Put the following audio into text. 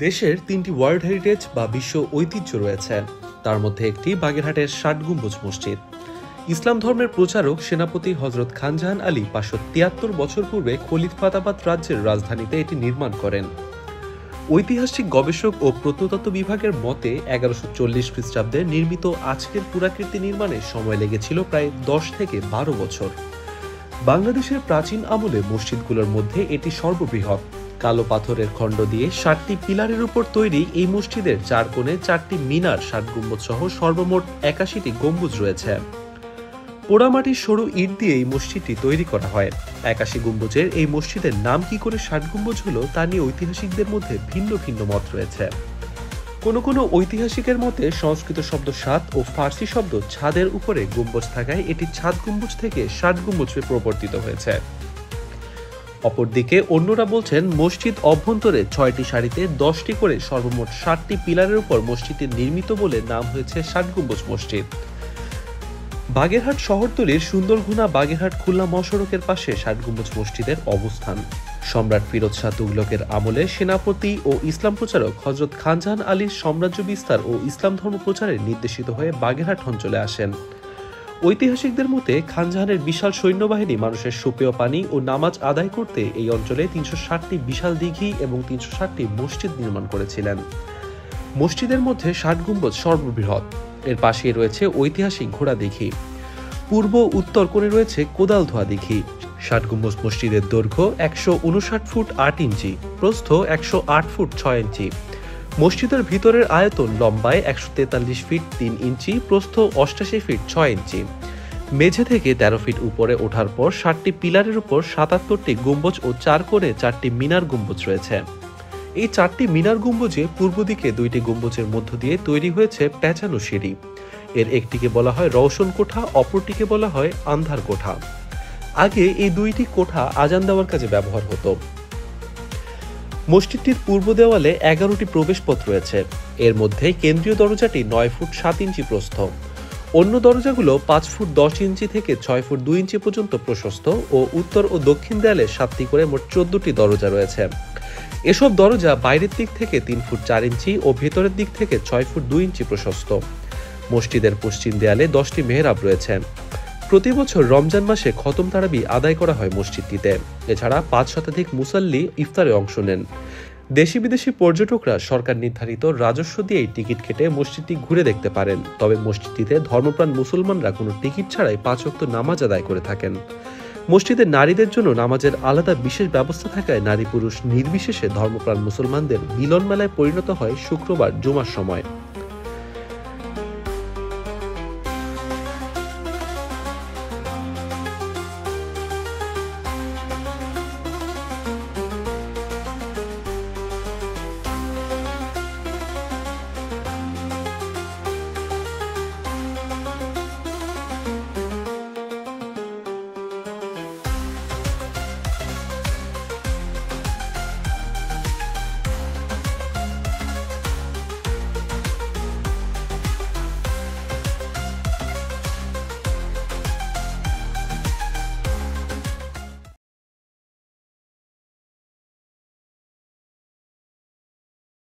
দেশের ৩টি world heritage বা বিশ্ব ঐতিহ্য রয়েছে। তার মধ্যে একটি বাগেরহাটের ৬০ গম্বুজ মসজিদ। ইসলাম ধর্মের প্রচারক সেনাপতি হযরত খানজাহান আলী ৫৭৩ বছর পূর্বে খলিফাতাবাদ রাজ্যের রাজধানীতে এটি নির্মাণ করেন। ঐতিহাসিক গবেষক ও প্রত্নতত্ত্ব বিভাগের মতে ১১৪০ খ্রিস্টাব্দে নির্মিত আজকের পুরাকীর্তি নির্মাণে সময় লেগেছিল প্রায় ১০ থেকে ১২ বছর। বাংলাদেশের প্রাচীন আমলে মসজিদগুলোর মধ্যে এটি সর্ববৃহৎ। কালো পাথরের খণ্ড দিয়ে ৬০টি পিলারের উপর তৈরি এই মসজিদের ৪ কোণে ৪টি মিনার, ৬০ গম্বুজ সহ সর্বমোট ৮১টি গম্বুজ রয়েছে। পোড়ামাটির সরু ইট দিয়ে এই মসজিদটি তৈরি করা হয়। ৮১ গম্বুজের এই মসজিদের নাম কি করে ৬০ গম্বুজ হলো তা নিয়ে ঐতিহাসিকদের মধ্যে ভিন্ন ভিন্ন মত রয়েছে। কোনো ঐতিহাসিকের মতে সংস্কৃত শব্দ সাত ও ফার্সি শব্দ ছাদের উপরে গম্বুজ থাকায় এটি ছাদ গম্বুজ থেকে ৬০ গম্বুজে পরিবর্তিত হয়েছে। অপরদিকে অন্যরা বলছেন মসজিদ অভ্যন্তরে ৬টি সারিতে ১০টি করে সর্বমোট ৬০টি পিলারের উপর মসজিদটি নির্মিত বলে নাম হয়েছে ৬০ গম্বুজ মসজিদ। বাগেরহাট শহরতলির সুন্দরঘুনা বাগেরহাট খুলনা মহাসড়কের পাশে ৬০ গম্বুজ মসজিদের অবস্থান। সম্রাট ফিরোজ শাহ তুগলকের আমলে সেনাপতি ও ইসলাম প্রচারক হযরত খানজাহান আলীর সাম্রাজ্য বিস্তার ও ইসলাম ধর্ম প্রচারে নির্দেশিত হয়ে বাগেরহাট অঞ্চলে আসেন। ঐতিহাসিকদের মতে খানজাহানের বিশাল সৈন্যবাহিনী মানুষের সুপেয় পানি ও নামাজ আদায় করতে এই অঞ্চলে ৩৬০টি বিশাল দিঘি এবং ৩৬০টি মসজিদ নির্মাণ করেছিলেন। মসজিদের মধ্যে ৬০ গম্বুজ সর্ববৃহৎ। এর পাশেই রয়েছে ঐতিহাসিক ঘোড়া দিঘি। পূর্ব উত্তর কোণে রয়েছে কোদালধোয়া দিঘি। ৬০ গম্বুজ মসজিদের দৈর্ঘ্য ১৫৯ ফুট ৮ ইঞ্চি, প্রস্থ ১০৮ ফুট ৬ ইঞ্চি। মসজিদের ভিতরের আয়তন লম্বায় ১৪৩ ফিট ৩ ইঞ্চি, প্রস্থ ৮৮ ফিট ৬ ইঞ্চি। মেঝে থেকে ১৩ ফিট উপরে ওঠার পর ৬০টি পিলারের উপর ৭৭টি গম্বুজ ও ৪ কোণে ৪টি মিনার গম্বুজ রয়েছে। এই ৪টি মিনার গম্বুজে পূর্ব দিকে ২টি গম্বুজের মধ্য দিয়ে তৈরি হয়েছে পেঁচানো সিঁড়ি। এর একটিকে বলা হয় রওশন কোঠা, অপরটিকে বলা হয় আন্ধার কোঠা। আগে এই ২টি কোঠা আজান দেওয়ার কাজে ব্যবহার হতো। মসজিদটির পূর্ব দেওয়ালে ১১টি প্রবেশপথ রয়েছে। এর মধ্যে কেন্দ্রীয় দরজাটি ৯ ফুট ৭ ইঞ্চি প্রস্থ। অন্য দরজাগুলো ৫ ফুট ১০ ইঞ্চি থেকে ৬ ফুট ২ ইঞ্চি পর্যন্ত প্রশস্ত ও উত্তর ও দক্ষিণ দেয়ালে ৭টি করে মোট ১৪টি দরজা রয়েছে। এসব দরজা বাইরের দিক থেকে ৩ ফুট ৪ ইঞ্চি ও ভেতরের দিক থেকে ৬ ফুট ২ ইঞ্চি প্রশস্ত। মসজিদের পশ্চিম দেয়ালে 10টি মেহরাব রয়েছে। প্রতি বছর রমজান মাসে খতম তারাবি আদায় করা হয় মসজিদটিতে। এছাড়া ৫ শতাধিক মুসাল্লি ইফতারে অংশ নেন। দেশি বিদেশি পর্যটকরা সরকার নির্ধারিত রাজস্ব দিয়েই টিকিট কেটে মসজিদটি ঘুরে দেখতে পারেন। তবে মসজিদটিতে ধর্মপ্রাণ মুসলমানরা কোনো টিকিট ছাড়াই ৫ ওয়াক্ত নামাজ আদায় করে থাকেন। মসজিদে নারীদের জন্য নামাজের আলাদা বিশেষ ব্যবস্থা থাকায় নারী পুরুষ নির্বিশেষে ধর্মপ্রাণ মুসলমানদের মিলন মেলায় পরিণত হয় শুক্রবার জুমার সময়।